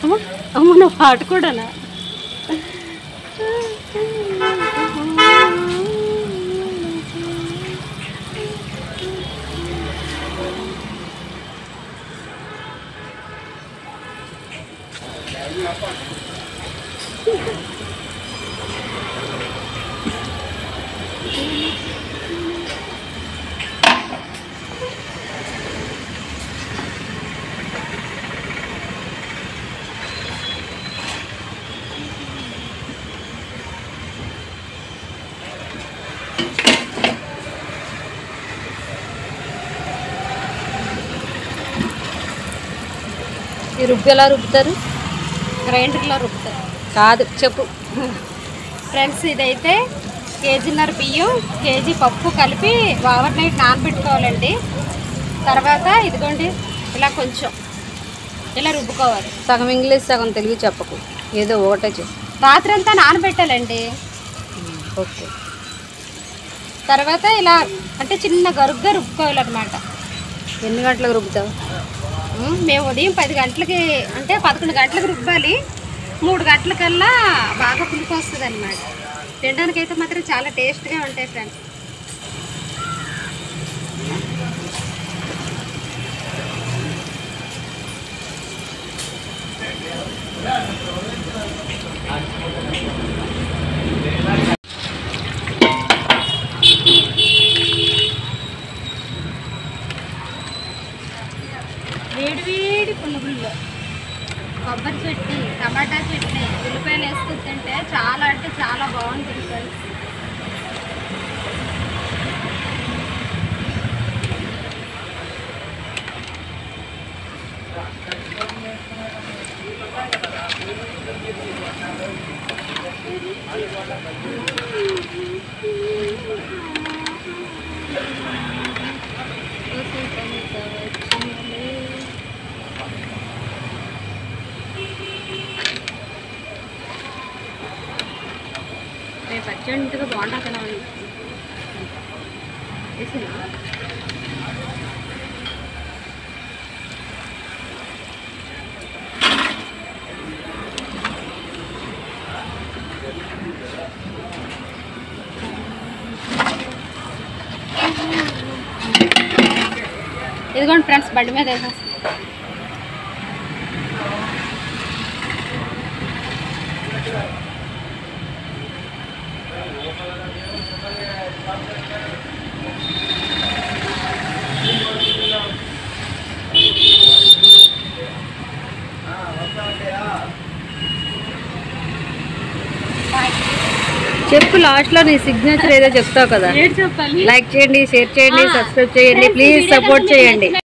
అమ్మ నా పాట కూడానా? ఈ రుబ్బు ఎలా రుబ్బుతారు? గ్రైండర్లో రుబ్బుతారు. కాదు చెప్పు. ఫ్రెండ్స్ ఇదైతే కేజీన్నర బియ్యం, కేజీ పప్పు కలిపి ఓవర్ నైట్ నానబెట్టుకోవాలండి. తర్వాత ఇదిగోండి ఇలా కొంచెం ఇలా రుబ్బుకోవాలి. సగం ఇంగ్లీష్ సగం తెలుగు చెప్పకు, ఏదో ఒకటే చెప్పు. రాత్రి అంతా నానబెట్టాలండి. ఓకే. తర్వాత ఇలా అంటే చిన్న గరుగ్గా రుబ్బుకోవాలన్నమాట. ఎన్ని గంటలకు రుబ్బుతావు? మేము ఉదయం 10 గంటలకి అంటే 11 గంటలకు రుబ్బాలి. 3 గంటలకల్లా బాగా పులుపు వస్తుంది అన్నమాట. తినడానికి అయితే మాత్రం చాలా టేస్ట్గా ఉంటాయి ఫ్రెండ్స్. వేడి పునుగుల్లో కొబ్బరి చట్నీ, టమాటా చట్నీ, ఉల్లిపాయలు వేసుకుని తింటే చాలా అంటే చాలా బాగుంటుంది ఫ్రెండ్స్. రేపు అర్జెంటుగా బాగుంటా తినాలి. వేసినా ఇదిగోండి ఫ్రెండ్స్ బండి మీద వేసేస్తాం. చెప్పు, లాస్ట్లో నీ సిగ్నేచర్ ఏదో చెప్తావు కదా. ఏంటి చెప్పాలి? లైక్ చేయండి, షేర్ చేయండి, సబ్స్క్రైబ్ చేయండి, ప్లీజ్ సపోర్ట్ చేయండి.